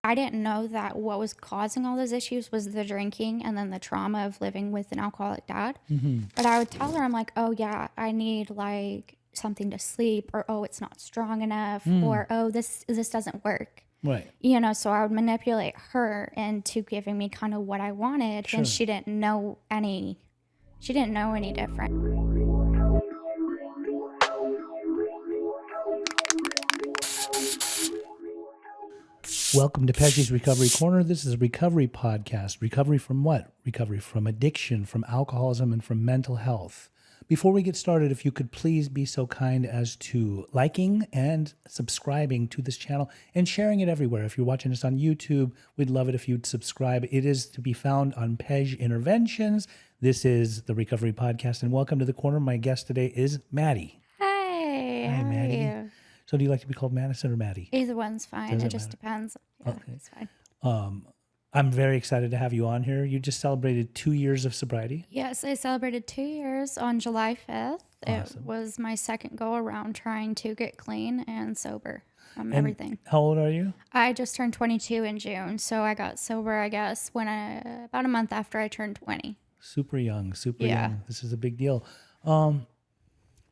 I didn't know that what was causing all those issues was the drinking and then the trauma of living with an alcoholic dad. Mm-hmm. But I would tell her, I'm like, oh yeah, I need like something to sleep, or oh, it's not strong enough, or oh, this doesn't work. Right. So I would manipulate her into giving me kind of what I wanted, Sure. and she didn't know any different. Welcome to PEJ'S Recovery Corner. This is a recovery podcast. Recovery from what? Recovery from addiction, from alcoholism, and from mental health. Before we get started, if you could please be so kind as to liking and subscribing to this channel and sharing it everywhere. If you're watching us on YouTube, we'd love it if you'd subscribe. It is to be found on PEJ Interventions. This is the Recovery Podcast, and welcome to the corner. My guest today is Maddie. Hey, Hi, how Maddie. are you? So do you like to be called Madison or Maddie? Either one's fine. Doesn't It just matter. depends. Yeah, Okay. it's fine. I'm very excited to have you on here. You just celebrated 2 years of sobriety. Yes, I celebrated 2 years on July 5th. Awesome. It was my second go around trying to get clean and sober from And everything. how old are you? I just turned 22 in June, so I got sober, I guess, about a month after I turned 20. Super young, super Yeah. young. This is a big deal.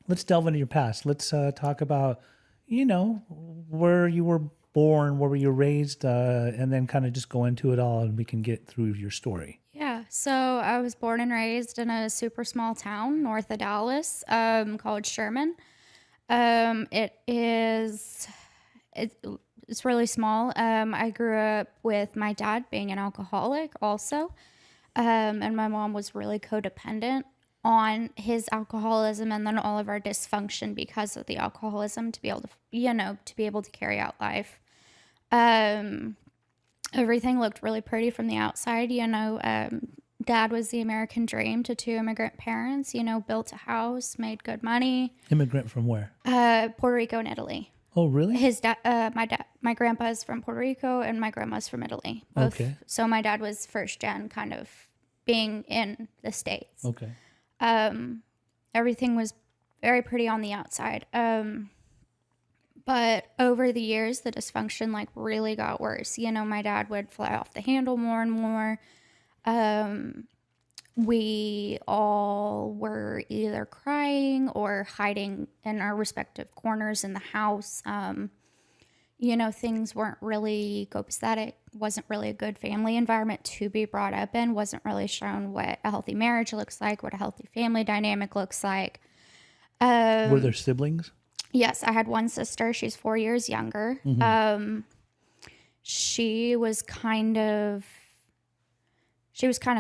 Let's delve into your past. Let's talk about, where you were born, where were you raised, and then kind of just go into it all and we can get through your story. Yeah, so I was born and raised in a super small town north of Dallas called Sherman. It's really small. I grew up with my dad being an alcoholic also, and my mom was really codependent on his alcoholism and then all of our dysfunction because of the alcoholism to be able to carry out life. Everything looked really pretty from the outside. Dad was the American dream to two immigrant parents, built a house, made good money. Immigrant from where? Puerto Rico and Italy. Oh, really? His dad, my grandpa is from Puerto Rico and my grandma's from Italy. Both. Okay. So my dad was first gen kind of being in the States. Okay. Everything was very pretty on the outside. But over the years, the dysfunction really got worse. My dad would fly off the handle more and more. We all were either crying or hiding in our respective corners in the house. Things weren't really copacetic, wasn't really a good family environment to be brought up in, wasn't really shown what a healthy marriage looks like, what a healthy family dynamic looks like. Were there siblings? Yes, I had one sister. She's 4 years younger. Mm-hmm. She was kind of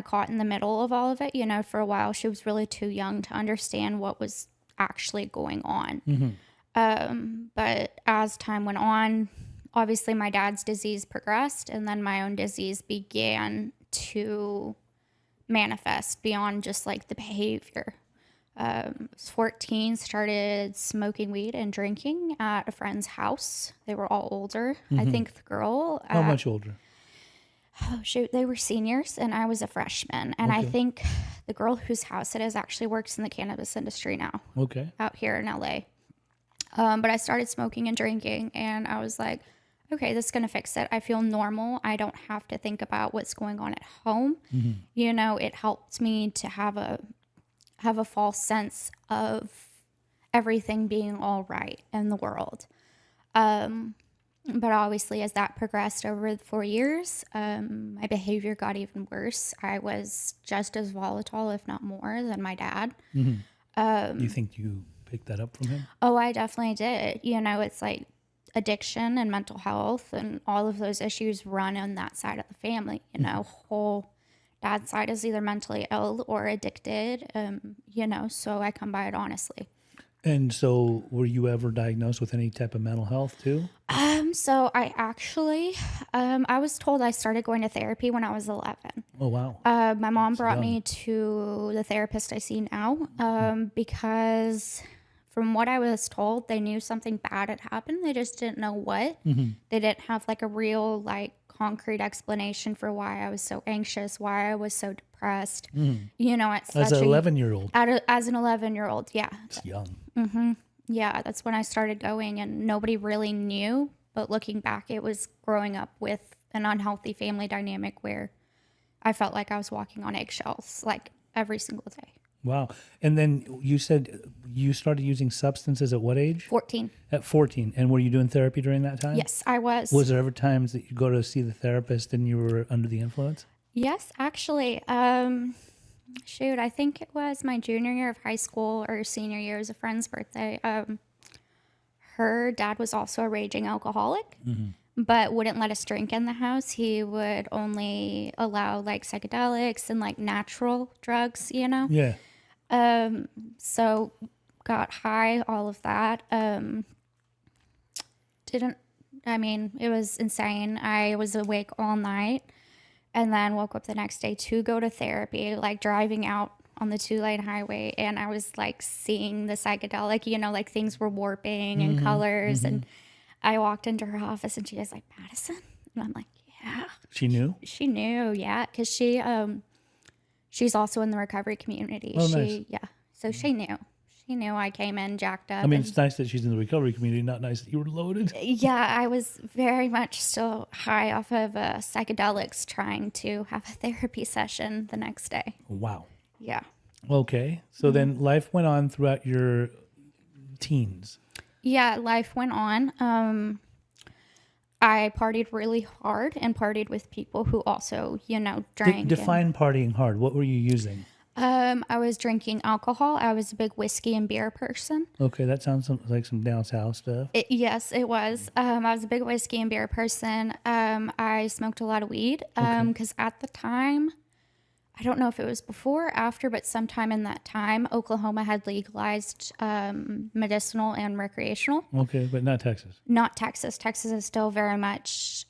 caught in the middle of all of it. For a while, she was really too young to understand what was actually going on. Mm-hmm. But as time went on, obviously my dad's disease progressed, and then my own disease began to manifest beyond just the behavior. I was 14, started smoking weed and drinking at a friend's house. They were all older. Mm-hmm. I think the girl... How much older? Oh, shoot. They were seniors, and I was a freshman. And I think the girl whose house it is actually works in the cannabis industry now. Okay. Out here in LA. But I started smoking and drinking, and I was like, okay, this is going to fix it. I feel normal. I don't have to think about what's going on at home. Mm-hmm. It helped me to have a false sense of everything being all right in the world. But obviously, as that progressed over the 4 years, my behavior got even worse. I was just as volatile, if not more, than my dad. Mm-hmm. You think you picked that up from him? Oh, I definitely did. It's like addiction and mental health and all of those issues run on that side of the family. Whole dad's side is either mentally ill or addicted, so I come by it honestly. And so were you ever diagnosed with any type of mental health too? So I actually, I was told I started going to therapy when I was 11. Oh, wow. My mom brought me to the therapist I see now, because from what I was told, they knew something bad had happened. They just didn't know what. Mm-hmm. They didn't have a real concrete explanation for why I was so anxious, why I was so depressed. Mm-hmm. At As an 11-year-old. As an 11-year-old, yeah. It's young. Mm-hmm. Yeah, that's when I started going, and nobody really knew. But looking back, it was growing up with an unhealthy family dynamic where I felt like I was walking on eggshells like every single day. Wow. And then you said you started using substances at what age? 14. At 14. And were you doing therapy during that time? Yes, I was. Was there ever times that you go to see the therapist and you were under the influence? Yes, actually. I think it was my junior year of high school or senior year. It was a friend's birthday. Her dad was also a raging alcoholic, but wouldn't let us drink in the house. He would only allow like psychedelics and like natural drugs, you know? Yeah. So got high, all of that. It was insane. I was awake all night and then woke up the next day to go to therapy, like driving out on the 2-lane highway. And I was like seeing the psychedelic, you know, like things were warping and colors. And I walked into her office and she was like, Madison? And I'm like, yeah. She knew? She knew, yeah. Because she's also in the recovery community. Oh, nice. Yeah. So she knew. She knew I came in jacked up. I mean, it's nice that she's in the recovery community, not nice that you were loaded. Yeah, I was very much still high off of psychedelics trying to have a therapy session the next day. Wow. Yeah. Okay. So then life went on throughout your teens. Yeah, life went on. I partied really hard and partied with people who also, you know, drank. Define partying hard. What were you using? I was drinking alcohol. I was a big whiskey and beer person. Okay, that sounds like some down south stuff. Yes, it was. I was a big whiskey and beer person. I smoked a lot of weed because at the time, I don't know if it was before or after, but sometime in that time, Oklahoma had legalized medicinal and recreational. Okay, but not Texas. Not Texas. Texas is still very much,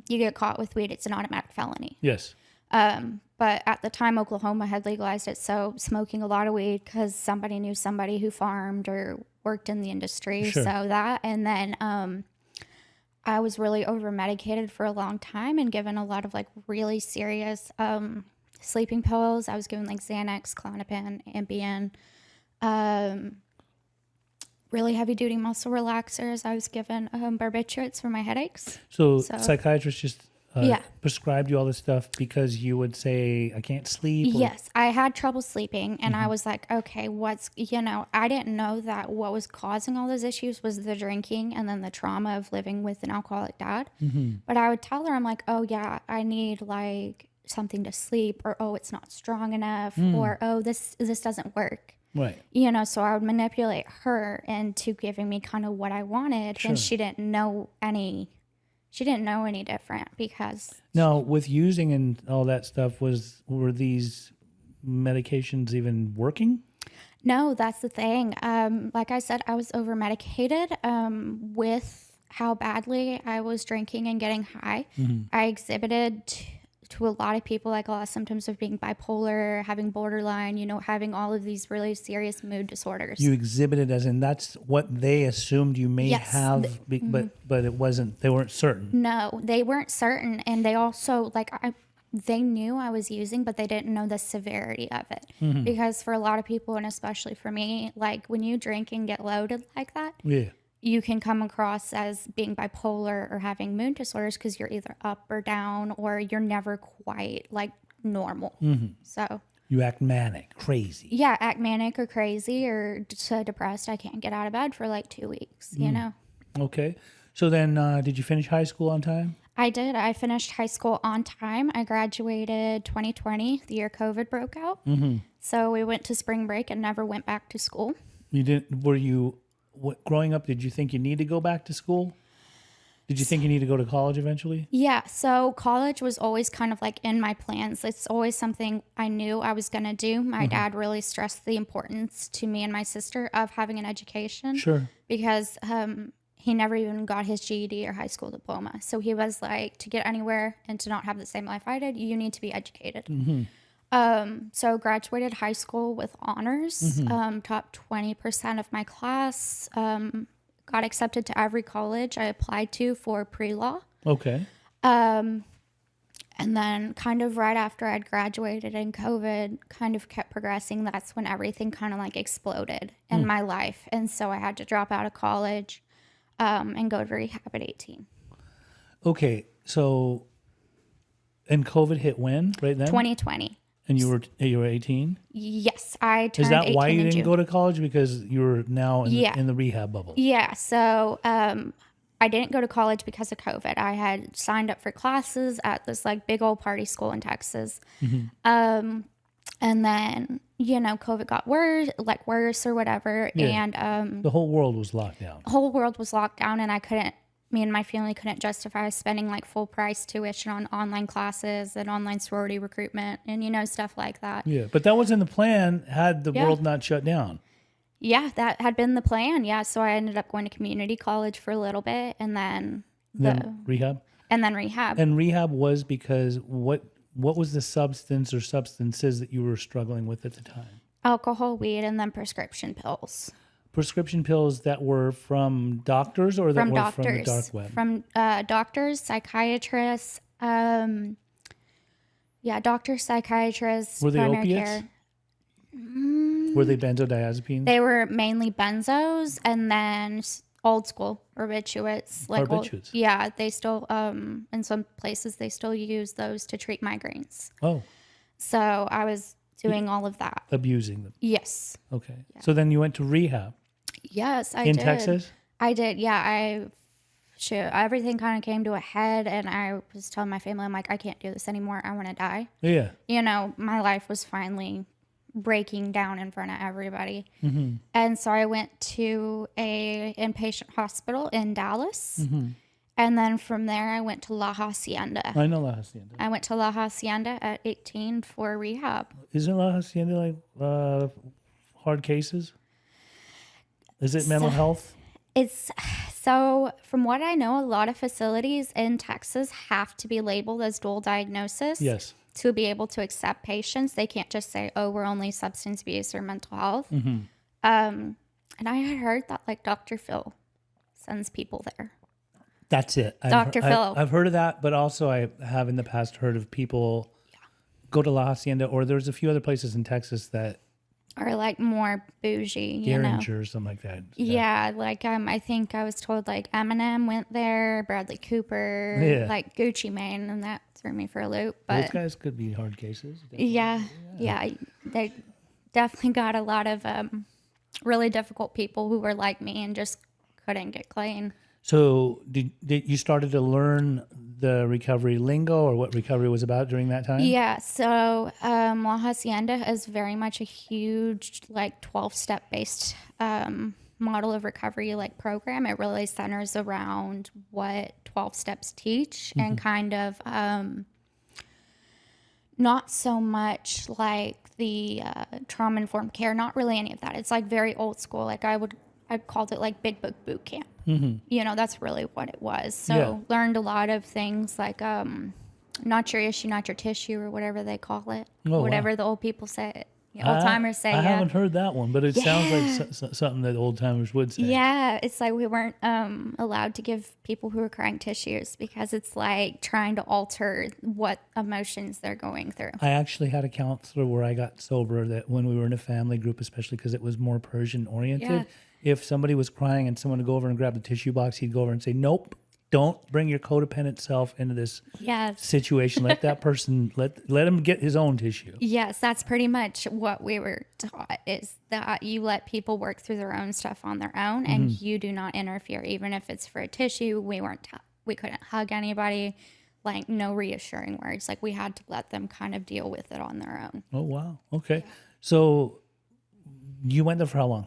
you get caught with weed, it's an automatic felony. Yes. But at the time, Oklahoma had legalized it, so smoking a lot of weed because somebody knew somebody who farmed or worked in the industry. Sure. So that, and then I was really over-medicated for a long time and given a lot of like really serious sleeping pills. I was given like Xanax, Klonopin, Ambien, really heavy-duty muscle relaxers. I was given barbiturates for my headaches. So psychiatrists just prescribed you all this stuff because you would say, I can't sleep? Yes, I had trouble sleeping, and I was like, okay, I didn't know that what was causing all those issues was the drinking and then the trauma of living with an alcoholic dad. But I would tell her, I'm like, oh yeah, I need like something to sleep, or oh, it's not strong enough, or oh, this doesn't work. Right. You know, so I would manipulate her into giving me kind of what I wanted, and she didn't know any different because. Now, with using and all that stuff, were these medications even working? No, that's the thing. Like I said, I was over medicated with how badly I was drinking and getting high. I exhibited to a lot of people like a lot of symptoms of being bipolar, having borderline, you know, having all of these really serious mood disorders. You exhibited as in that's what they assumed you may have, but it wasn't. They weren't certain. No, they weren't certain, and they also they knew I was using, but they didn't know the severity of it. Because for a lot of people, and especially for me, like when you drink and get loaded like that, you can come across as being bipolar or having mood disorders because you're either up or down, or you're never quite like normal. So you act manic, crazy. Yeah, act manic or crazy or so depressed I can't get out of bed for like 2 weeks, you know? Okay. So then did you finish high school on time? I did. I finished high school on time. I graduated 2020, the year COVID broke out. So we went to spring break and never went back to school. You didn't, growing up, did you think you need to go back to school? Did you think you need to go to college eventually? Yeah. So college was always kind of like in my plans. It's always something I knew I was going to do. My dad really stressed the importance to me and my sister of having an education. Sure. Because he never even got his GED or high school diploma. So he was like, to get anywhere and to not have the same life I did, you need to be educated. So graduated high school with honors, top 20% of my class, got accepted to every college I applied to for pre-law. Okay. And then kind of right after I'd graduated and COVID kind of kept progressing, that's when everything kind of like exploded in my life. And so I had to drop out of college and go to rehab at 18. Okay. So And COVID hit when? Right then? 2020. And you were 18? Yes, I turned 18 Is that why you in didn't June. go to college? Because you were now Yeah. in the rehab bubble. Yeah, so I didn't go to college because of COVID. I had signed up for classes at this like big old party school in Texas. And then, COVID got worse or whatever. Yeah. And The whole world was locked down. the whole world was locked down, and me and my family couldn't justify spending like full price tuition on online classes and online sorority recruitment and, stuff like that. Yeah, but that wasn't the plan had the Yeah. world not shut down. Yeah, that had been the plan. Yeah, so I ended up going to community college for a little bit, and then Rehab? and then rehab. And rehab was because what was the substance or substances that you were struggling with at the time? Alcohol, weed, and then prescription pills. Prescription pills that were from doctors or that From were doctors. from the dark web? From doctors, psychiatrists. Doctors, psychiatrists, Were they primary opiates? care. Were they benzodiazepines? They were mainly benzos, and then old school barbiturates. Barbiturates? Yeah, they still, in some places, they still use those to treat migraines. Oh, So I was doing all of that. abusing them. Yes. Okay. So then you went to rehab Yes, I in did. Texas? I did. Yeah, everything kind of came to a head, and I was telling my family, I'm like, I can't do this anymore. I want to die. Yeah. My life was finally breaking down in front of everybody. And so I went to a inpatient hospital in Dallas. And then from there, I went to La Hacienda. I know La Hacienda. I went to La Hacienda at 18 for rehab. Isn't La Hacienda like hard cases? Is it mental health? It's so, from what I know, a lot of facilities in Texas have to be labeled as dual diagnosis. Yes. To be able to accept patients. They can't just say, oh, we're only substance abuse or mental health. And I had heard that like Dr. Phil sends people there. That's it. Dr. Phil. I've heard of that, but also I have in the past heard of people go to La Hacienda, or there's a few other places in Texas that Or like more bougie, Derringer or something like that. Yeah, like I think I was told like Eminem went there, Bradley Cooper, like Gucci Mane, and that threw me for a loop. But those guys could be hard cases. Yeah, they definitely got a lot of really difficult people who were like me and just couldn't get clean. So did you started to learn the recovery lingo or what recovery was about during that time? Yeah, so La Hacienda is very much a huge like 12-step based model of recovery like program. It really centers around what 12 steps teach and kind of not so much like the trauma-informed care, not really any of that. It's like very old school. Like I'd called it like Big Book Boot Camp. That's really what it was. So learned a lot of things like not your issue, not your tissue, or whatever they call it. Oh, whatever the old people say. Old timers say. I haven't heard that one, but it sounds like something that old timers would say. Yeah, it's like we weren't allowed to give people who are crying tissues because it's like trying to alter what emotions they're going through. I actually had a counselor where I got sober that when we were in a family group, especially because it was more Persian oriented, if somebody was crying and someone would go over and grab the tissue box, he'd go over and say, nope, don't bring your codependent self into this situation. Let that person, let him get his own tissue. Yes, that's pretty much what we were taught, is that you let people work through their own stuff on their own and you do not interfere. Even if it's for a tissue, we couldn't hug anybody, like no reassuring words. Like we had to let them kind of deal with it on their own. Oh, wow. Okay. So you went there for how long?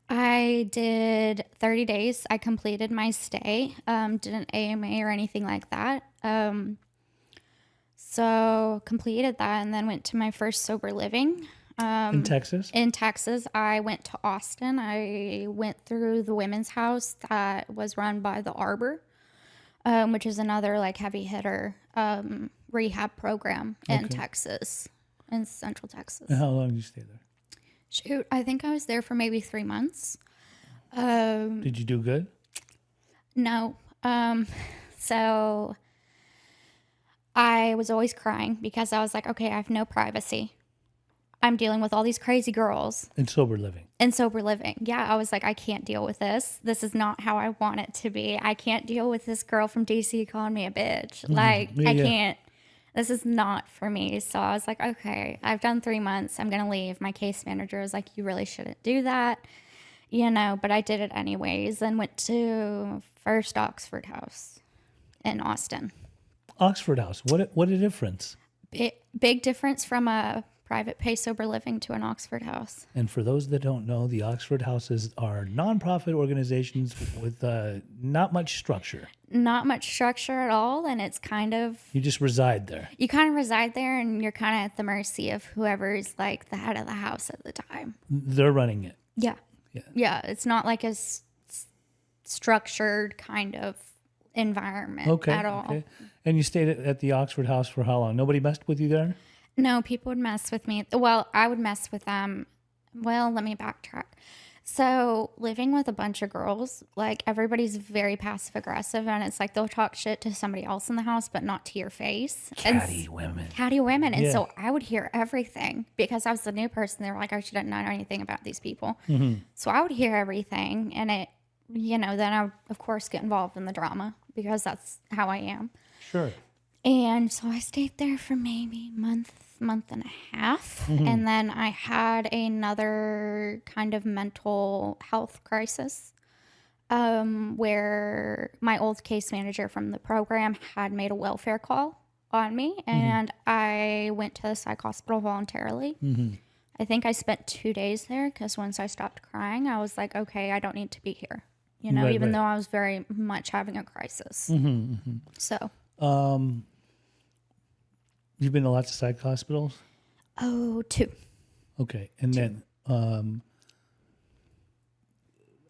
I did 30 days. I completed my stay. Didn't AMA or anything like that. So completed that and then went to my first sober living. In Texas? In Texas. I went to Austin. I went through the women's house that was run by the Arbor, which is another like heavy hitter rehab program in Texas, in Central Texas. And how long did you stay there? Shoot, I think I was there for maybe 3 months. Did you do good? No. So I was always crying because I was like, okay, I have no privacy. I'm dealing with all these crazy girls. In sober living. In sober living. Yeah, I was like, I can't deal with this. This is not how I want it to be. I can't deal with this girl from DC calling me a bitch. I can't. this is not for me. So I was like, okay, I've done 3 months. I'm going to leave. My case manager was like, you really shouldn't do that, but I did it anyways and went to First Oxford House in Austin. Oxford House. What a difference. Big difference from a private pay sober living to an Oxford House. And for those that don't know, the Oxford Houses are nonprofit organizations with not much structure. Not much structure at all, and it's kind of... You just reside there. You kind of reside there, and you're kind of at the mercy of whoever's like the head of the house at the time. They're running it. Yeah. Yeah, it's not like a structured kind of environment at all. Okay. And you stayed at the Oxford House for how long? Nobody messed with you there? No, people would mess with me. Well, I would mess with them. Well, let me backtrack. So living with a bunch of girls, like everybody's very passive aggressive, and it's like they'll talk shit to somebody else in the house, but not to your face. Catty women. And so I would hear everything because I was the new person. They were like, oh, she doesn't know anything about these people. Mm-hmm. So I would hear everything, and it, then I would, of course, get involved in the drama because that's how I am. Sure. And so I stayed there for maybe month and a half. Mm-hmm. And then I had another kind of mental health crisis where my old case manager from the program had made a welfare call on me. And I went to the psych hospital voluntarily. Mm-hmm. I think I spent 2 days there because once I stopped crying, I was like, okay, I don't need to be here. Even though I was very much having a crisis. Mm-hmm, mm-hmm. So... You've been to lots of psych hospitals? Oh, 2. Okay. And then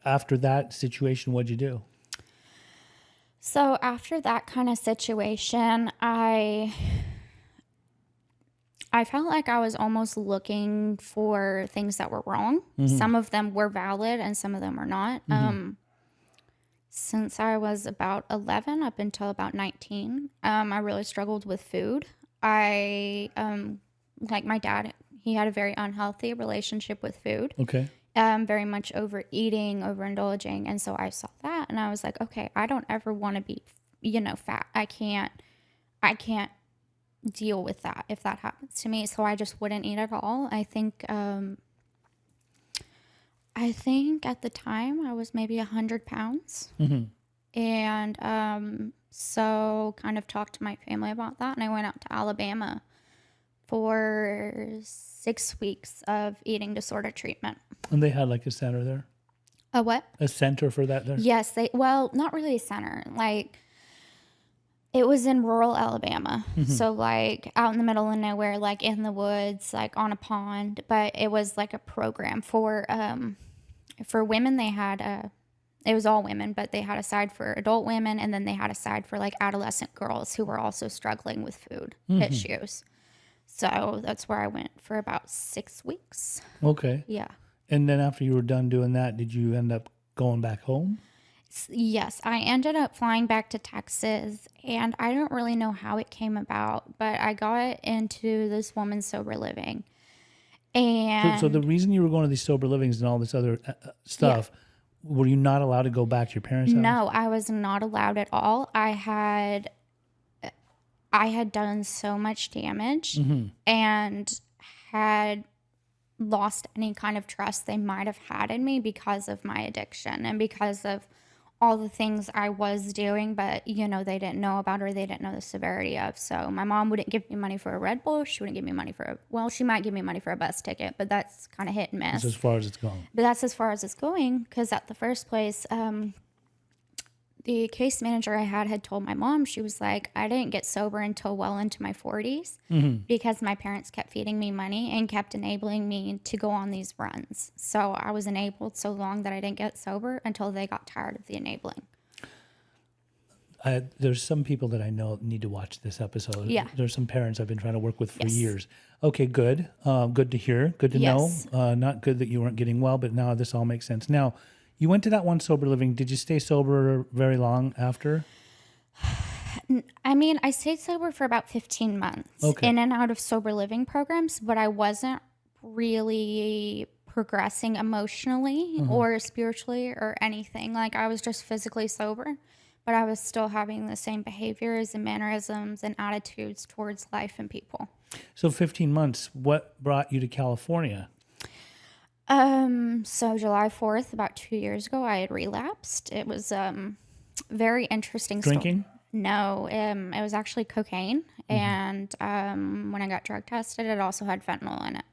after that situation, what'd you do? So after that kind of situation, I felt like I was almost looking for things that were wrong. Mm-hmm. Some of them were valid and some of them were not. Mm-hmm. Since I was about 11 up until about 19, I really struggled with food. I, like my dad, he had a very unhealthy relationship with food. Okay. Very much overeating, overindulging. And so I saw that and I was like, okay, I don't ever want to be, fat. I can't deal with that if that happens to me. So I just wouldn't eat at all. I think at the time I was maybe 100 pounds. Mm-hmm. And so kind of talked to my family about that. And I went out to Alabama for 6 weeks of eating disorder treatment. And they had like a center there? A what? A center for that there? Yes. Not really a center. Like it was in rural Alabama. Mm-hmm. So like out in the middle of nowhere, like in the woods, like on a pond. But it was like a program for women. They had it was all women, but they had a side for adult women, and then they had a side for like adolescent girls who were also struggling with food issues. So that's where I went for about 6 weeks. Okay. Yeah. And then after you were done doing that, did you end up going back home? Yes, I ended up flying back to Texas, and I don't really know how it came about, but I got into this woman's sober living. And so the reason you were going to these sober livings and all this other stuff, were you not allowed to go back to your parents' house? No, I was not allowed at all. I had done so much damage and had lost any kind of trust they might have had in me because of my addiction and because of all the things I was doing, but, they didn't know about or they didn't know the severity of. So my mom wouldn't give me money for a Red Bull. She wouldn't give me money she might give me money for a bus ticket, but that's kind of hit and miss. That's as far as it's going. But that's as far as it's going, because at the first place, the case manager I had told my mom, she was like, I didn't get sober until well into my 40s because my parents kept feeding me money and kept enabling me to go on these runs. So I was enabled so long that I didn't get sober until they got tired of the enabling. There's some people that I know need to watch this episode. Yeah. There's some parents I've been trying to work with for years. Okay, good. Good to hear. Good to know. Not good that you weren't getting well, but now this all makes sense. Now, you went to that one sober living. Did you stay sober very long after? I mean, I stayed sober for about 15 months in and out of sober living programs, but I wasn't really progressing emotionally or spiritually or anything. Like I was just physically sober, but I was still having the same behaviors and mannerisms and attitudes towards life and people. So 15 months, what brought you to California? So July 4th, about 2 years ago, I had relapsed. It was very interesting. Drinking? No, it was actually cocaine. And when I got drug tested, it also had fentanyl in it.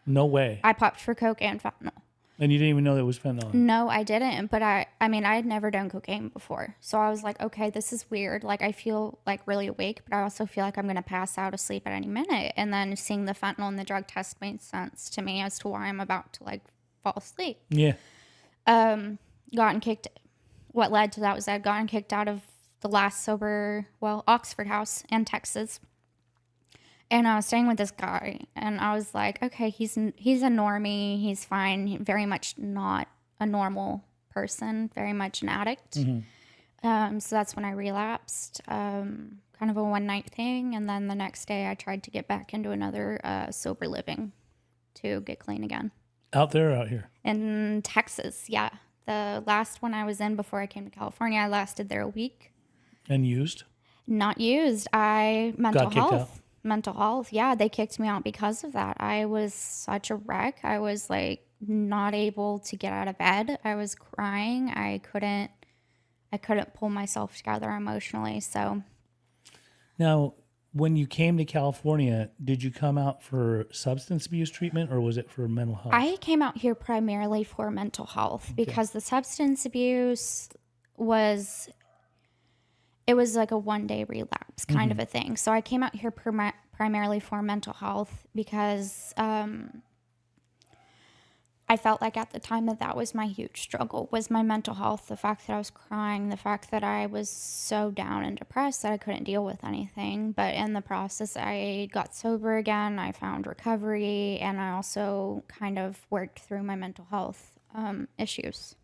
No way. I popped for coke and fentanyl. And you didn't even know there was fentanyl in it? No, I didn't. But I mean, I had never done cocaine before. So I was like, okay, this is weird. Like, I feel like really awake, but I also feel like I'm going to pass out asleep at any minute. And then seeing the fentanyl in the drug test made sense to me as to why I'm about to like fall asleep. Yeah. What led to that was I'd gotten kicked out of the last sober, Oxford house in Texas. And I was staying with this guy, and I was like, okay, he's a normie, he's fine, very much not a normal person, very much an addict. So that's when I relapsed, kind of a one-night thing, and then the next day I tried to get back into another sober living to get clean again. Out there or out here? In Texas, yeah. The last one I was in before I came to California, I lasted there a week. And used? Not used. Got kicked out? Mental health. Yeah, they kicked me out because of that. I was such a wreck. I was like not able to get out of bed. I was crying. I couldn't pull myself together emotionally. So Now, when you came to California, did you come out for substance abuse treatment or was it for mental health? I came out here primarily for mental health because the substance abuse was like a one-day relapse kind of a thing. So I came out here primarily for mental health because I felt like at the time that was my huge struggle, was my mental health, the fact that I was crying, the fact that I was so down and depressed that I couldn't deal with anything. But in the process, I got sober again, I found recovery, and I also kind of worked through my mental health issues.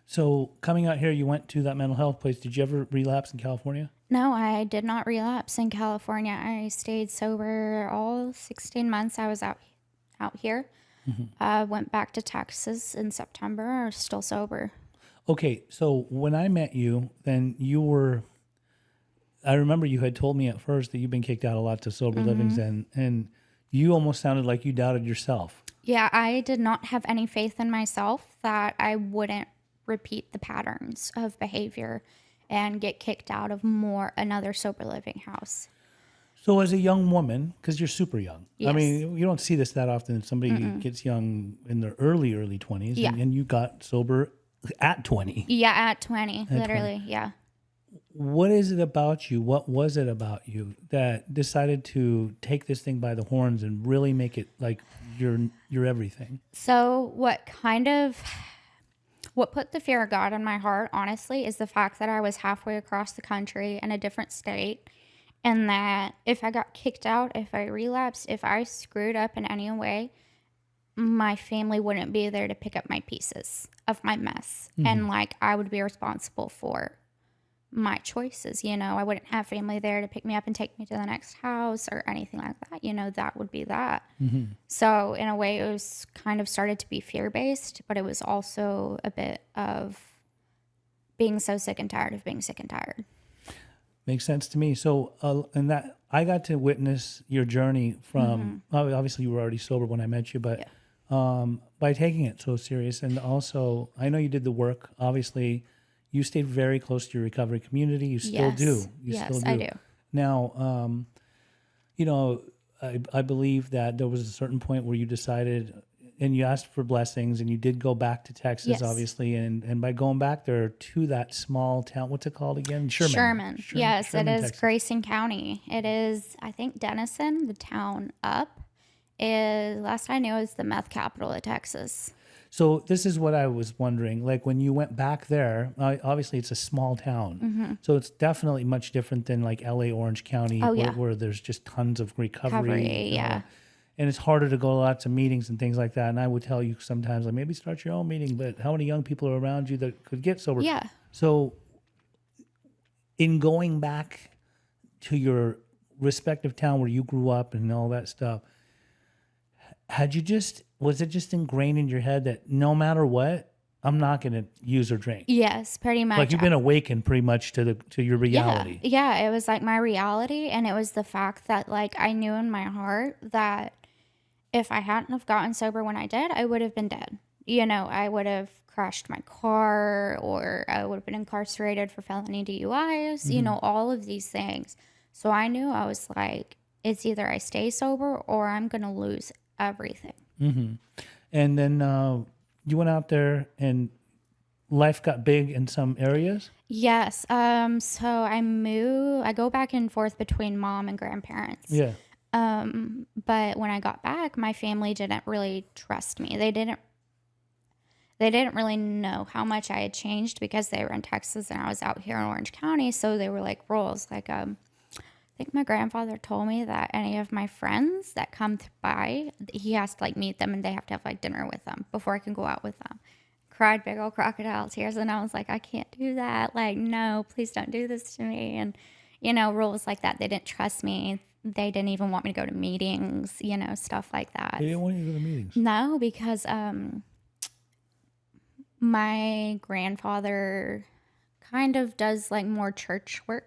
So coming out here, you went to that mental health place. Did you ever relapse in California? No, I did not relapse in California. I stayed sober all 16 months I was out here. I went back to Texas in September, still sober. Okay, so when I met you, then I remember you had told me at first that you've been kicked out of lots of sober livings, and you almost sounded like you doubted yourself. Yeah, I did not have any faith in myself that I wouldn't repeat the patterns of behavior and get kicked out of another sober living house. So as a young woman, because you're super young, Yes. I mean, you don't see this that often. Somebody gets young in their early 20s, Yeah. and you got sober at 20. Yeah, at 20, literally, 20. yeah. What is it about you? What was it about you that decided to take this thing by the horns and really make it like your everything? So what put the fear of God in my heart, honestly, is the fact that I was halfway across the country in a different state, and that if I got kicked out, if I relapsed, if I screwed up in any way, my family wouldn't be there to pick up my pieces of my mess. And like, I would be responsible for my choices. I wouldn't have family there to pick me up and take me to the next house or anything like that. That would be that. So in a way, it was kind of started to be fear-based, but it was also a bit of being so sick and tired of being sick and tired. Makes sense to me. So, and that I got to witness your journey from, obviously you were already sober when I met you, but by taking it so serious. And also, I know you did the work. Obviously, you stayed very close to your recovery community. You still do. Yes, I do. Now, I believe that there was a certain point where you decided, and you asked for blessings, and you did go back to Texas, Yes. obviously. And by going back there to that small town, what's it called again? Sherman. Yes, Sherman, it is Texas. Grayson County. It is, I think, Denison, the town up, is, last I knew, is the meth capital of Texas. So this is what I was wondering. Like when you went back there, obviously it's a small town. So it's definitely much different than like LA, Orange County, where there's just tons of recovery. Yeah. And it's harder to go to lots of meetings and things like that. And I would tell you sometimes, like, maybe start your own meeting, but how many young people are around you that could get sober? Yeah. So in going back to your respective town where you grew up and all that stuff, was it just ingrained in your head that no matter what, I'm not going to use or drink. Yes, pretty much. Like you've been awakened pretty much to your reality. Yeah, it was like my reality, and it was the fact that like I knew in my heart that if I hadn't have gotten sober when I did, I would have been dead. I would have crashed my car, or I would have been incarcerated for felony DUIs, all of these things. So I knew, I was like, it's either I stay sober or I'm going to lose everything. Mm-hmm. And then you went out there and life got big in some areas? Yes. So I go back and forth between mom and grandparents. Yeah. But when I got back, my family didn't really trust me. They didn't really know how much I had changed because they were in Texas and I was out here in Orange County. So they were like, rules. Like, I think my grandfather told me that any of my friends that come by, he has to like meet them and they have to have like dinner with them before I can go out with them. Cried big old crocodile tears. And I was like, I can't do that. Like, no, please don't do this to me. And, rules like that. They didn't trust me. They didn't even want me to go to meetings, stuff like that. They didn't want you to go to meetings? No, because my grandfather kind of does like more church work,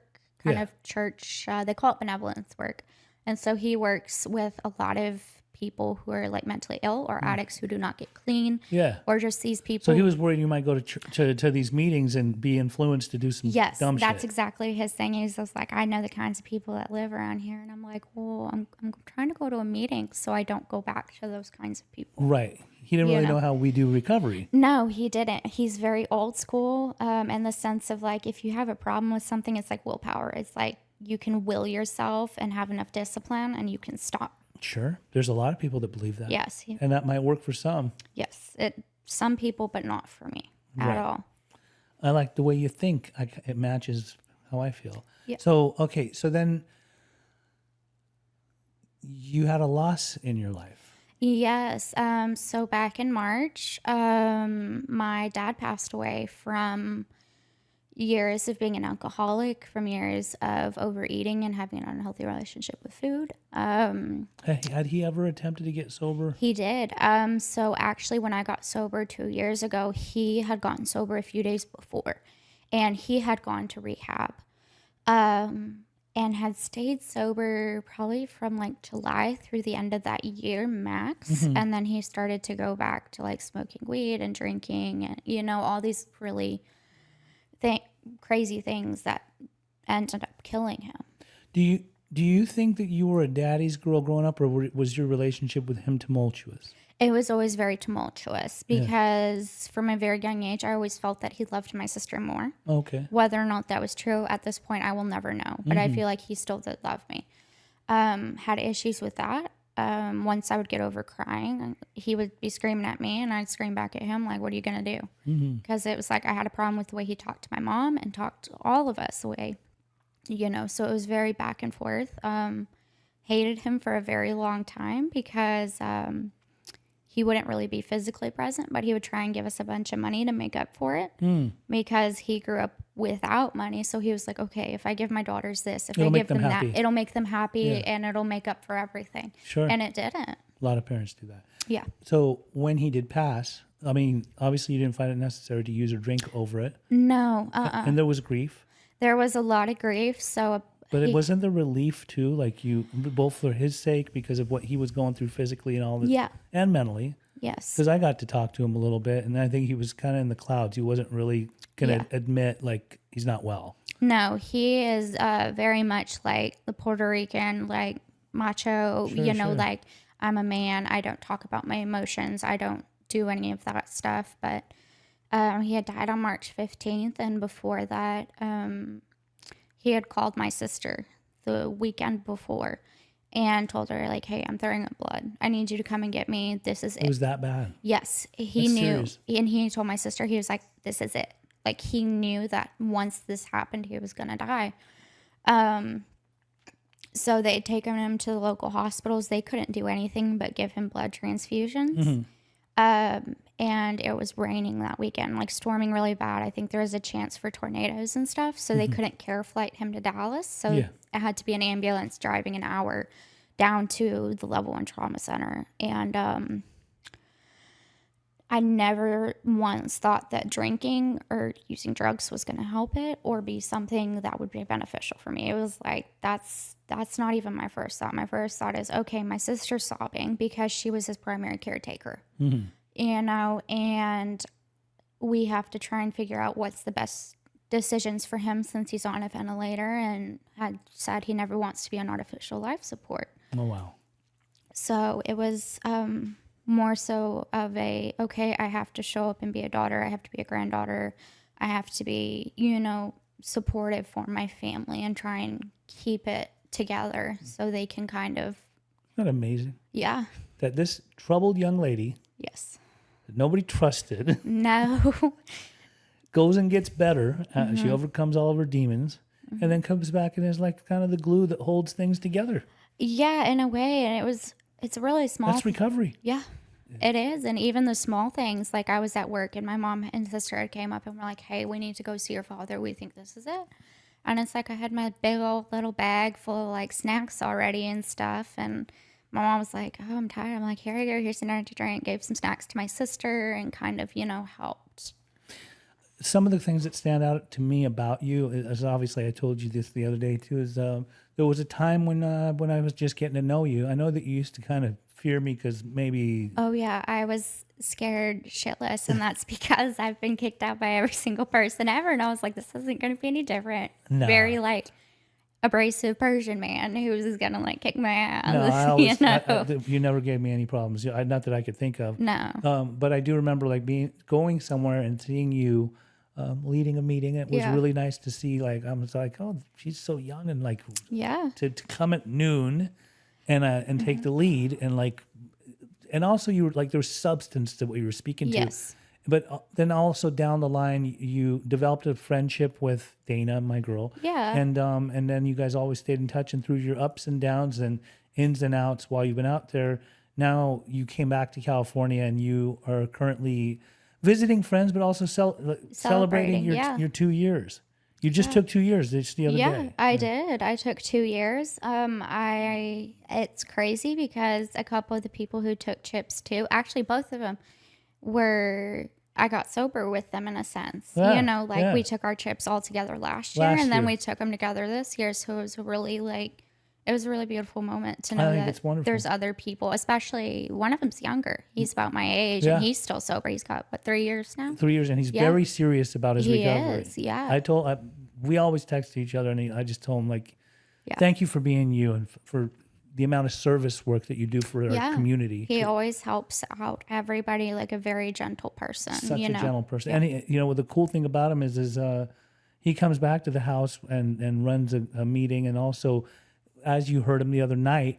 church, they call it benevolence work. And so he works with a lot of people who are like mentally ill or addicts who do not get clean. Yeah. Or just these people. So he was worried you might go to these meetings and be influenced to do some dumb shit. That's exactly his thing. He's just like, I know the kinds of people that live around here. And I'm like, well, I'm trying to go to a meeting so I don't go back to those kinds of people. Right. He didn't really know how we do recovery. No, he didn't. He's very old school in the sense of like, if you have a problem with something, it's like willpower. It's like you can will yourself and have enough discipline and you can stop. Sure. There's a lot of people that believe that. Yes. And that might work for some. Yes. Some people, but not for me at all. I like the way you think. It matches how I feel. Yeah. So, okay. So then you had a loss in your life. Yes. So back in March, my dad passed away from years of being an alcoholic, from years of overeating and having an unhealthy relationship with food. Had he ever attempted to get sober? He did. So actually when I got sober 2 years ago, he had gotten sober a few days before and he had gone to rehab, and had stayed sober probably from like July through the end of that year max. Mm-hmm. And then he started to go back to like smoking weed and drinking and, all these really crazy things that ended up killing him. Do you think that you were a daddy's girl growing up, or was your relationship with him tumultuous? It was always very tumultuous because from a very young age, I always felt that he loved my sister more. Okay. Whether or not that was true at this point, I will never know. But I feel like he still did love me. Had issues with that. Once I would get over crying, he would be screaming at me and I'd scream back at him like, what are you going to do? Because it was like I had a problem with the way he talked to my mom and talked to all of us the way, so it was very back and forth. Hated him for a very long time because he wouldn't really be physically present, but he would try and give us a bunch of money to make up for it because he grew up without money. So he was like, okay, if I give my daughters this, if I give them that, it'll make them happy and it'll make up for everything. Sure. And it didn't. A lot of parents do that. Yeah. So when he did pass, I mean, obviously you didn't find it necessary to use or drink over it. No. And there was grief. There was a lot of grief. But it wasn't the relief too, like you, both for his sake, because of what he was going through physically and all this, and mentally. Yes. Because I got to talk to him a little bit, and I think he was kind of in the clouds. He wasn't really going to admit, like, he's not well. No, he is very much like the Puerto Rican, like, macho, like, I'm a man. I don't talk about my emotions. I don't do any of that stuff. But he had died on March 15th, and before that, he had called my sister the weekend before and told her, like, hey, I'm throwing up blood. I need you to come and get me. This is it. It was that bad? Yes. He knew. Serious. And he told my sister, he was like, this is it. Like, he knew that once this happened, he was going to die. So they'd taken him to the local hospitals. They couldn't do anything but give him blood transfusions. And it was raining that weekend, like storming really bad. I think there was a chance for tornadoes and stuff. So they couldn't care flight him to Dallas. So it had to be an ambulance driving an hour down to the level 1 trauma center. And I never once thought that drinking or using drugs was going to help it or be something that would be beneficial for me. It was like, that's not even my first thought. My first thought is, okay, my sister's sobbing because she was his primary caretaker, and we have to try and figure out what's the best decisions for him since he's on a ventilator and had said he never wants to be on artificial life support. Oh, wow. So it was more so of a, okay, I have to show up and be a daughter. I have to be a granddaughter. I have to be, supportive for my family and try and keep it together so they can kind of. Isn't that amazing? Yeah. That this troubled young lady Yes. that nobody trusted No. goes and gets better. She overcomes all of her demons and then comes back and is like kind of the glue that holds things together. Yeah, in a way. And it's really small. That's recovery. Yeah, it is. And even the small things, like I was at work and my mom and sister came up and were like, hey, we need to go see your father. We think this is it. And it's like I had my big old little bag full of like snacks already and stuff. And my mom was like, oh, I'm tired. I'm like, here I go. Here's an energy drink. Gave some snacks to my sister and kind of, helped. Some of the things that stand out to me about you, as obviously I told you this the other day too, is there was a time when I was just getting to know you. I know that you used to kind of fear me because maybe. Oh yeah, I was scared shitless, and that's because I've been kicked out by every single person ever, and I was like, this isn't going to be any different. No. Very like abrasive Persian man who's going to like kick my ass. No, I always, you never gave me any problems. Not that I could think of. No. But I do remember like going somewhere and seeing you. Leading a meeting, it was really nice to see. Like I was like, oh, she's so young, and like, to come at noon, and take the lead, and also you were like there was substance to what you were speaking to. Yes. But then also down the line, you developed a friendship with Dana, my girl. Yeah. And then you guys always stayed in touch, and through your ups and downs and ins and outs while you've been out there, now you came back to California, and you are currently visiting friends, but also celebrating your 2 years. You just took 2 years just the other day. Yeah, I did. I took 2 years. It's crazy because a couple of the people who took chips too, actually both of them I got sober with them in a sense. Yeah, we took our chips all together last year, and then we took them together this year. So it was a really beautiful moment to know that there's other people, especially one of them's younger. He's about my age, and he's still sober. He's got, 3 years now? 3 years, and he's very serious about his recovery. He is, yeah. We always text each other, and I just told him, like, thank you for being you and for the amount of service work that you do for our community. He always helps out everybody, like a very gentle person. Such a gentle person. And, the cool thing about him is he comes back to the house and runs a meeting, and also, as you heard him the other night,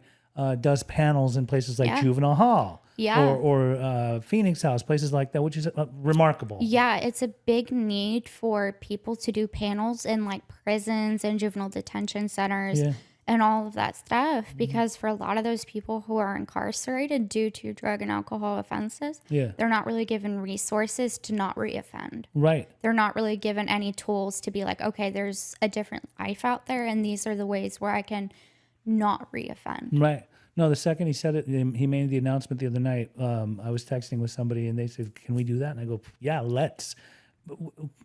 does panels in places like Juvenile Hall or Phoenix House, places like that, which is remarkable. Yeah, it's a big need for people to do panels in like prisons and juvenile detention centers and all of that stuff, because for a lot of those people who are incarcerated due to drug and alcohol offenses, they're not really given resources to not reoffend. Right. They're not really given any tools to be like, okay, there's a different life out there, and these are the ways where I can not reoffend. Right. No, the second he said it, he made the announcement the other night. I was texting with somebody, and they said, can we do that? And I go, yeah, let's.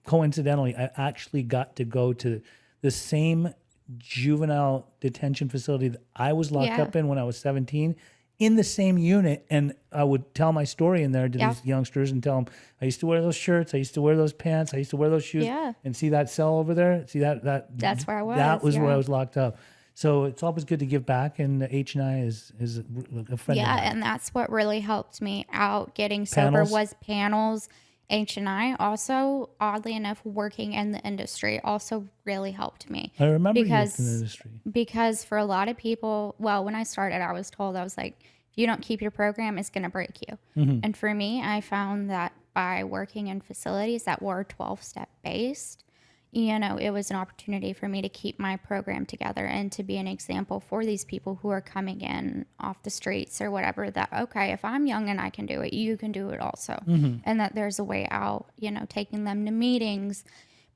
Coincidentally, I actually got to go to the same juvenile detention facility that I was locked up in when I was 17, in the same unit. And I would tell my story in there to these youngsters and tell them, I used to wear those shirts, I used to wear those pants, I used to wear those shoes. Yeah. And see that cell over there? See that's where I was. That was where I was locked up. So it's always good to give back, and H&I is a friend of mine. And that's what really helped me out getting sober was panels. H&I also, oddly enough, working in the industry also really helped me. I remember you worked in the industry. Because for a lot of people, well, when I started, I was like, if you don't keep your program, it's going to break you. Mm-hmm. And for me, I found that by working in facilities that were 12-step based, it was an opportunity for me to keep my program together and to be an example for these people who are coming in off the streets or whatever, that, okay, if I'm young and I can do it, you can do it also. Mm-hmm. And that there's a way out, taking them to meetings,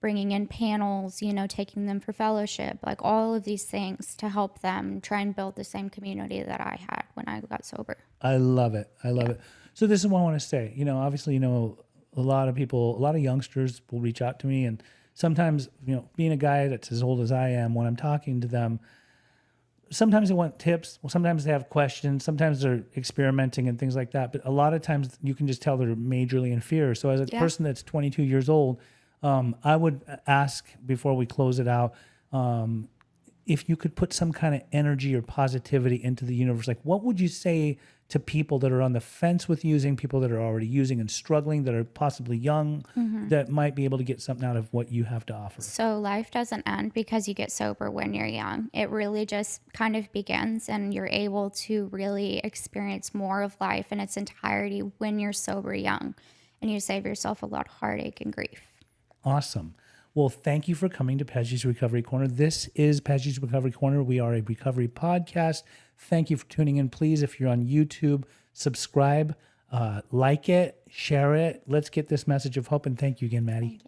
bringing in panels, taking them for fellowship, like all of these things to help them try and build the same community that I had when I got sober. I love it. I love it. So this is what I want to say. Obviously, a lot of people, a lot of youngsters will reach out to me, and sometimes, being a guy that's as old as I am, when I'm talking to them, sometimes they want tips. Well, sometimes they have questions. Sometimes they're experimenting and things like that. But a lot of times you can just tell they're majorly in fear. So as a person that's 22 years old, I would ask before we close it out, if you could put some kind of energy or positivity into the universe. Like, what would you say to people that are on the fence with using, people that are already using and struggling, that are possibly young, that might be able to get something out of what you have to offer? So life doesn't end because you get sober when you're young. It really just kind of begins, and you're able to really experience more of life in its entirety when you're sober young, and you save yourself a lot of heartache and grief. Awesome. Well, thank you for coming to PEJ'S Recovery Corner. This is PEJ'S Recovery Corner. We are a recovery podcast. Thank you for tuning in. Please, if you're on YouTube, subscribe, like it, share it. Let's get this message of hope. And thank you again, Maddie.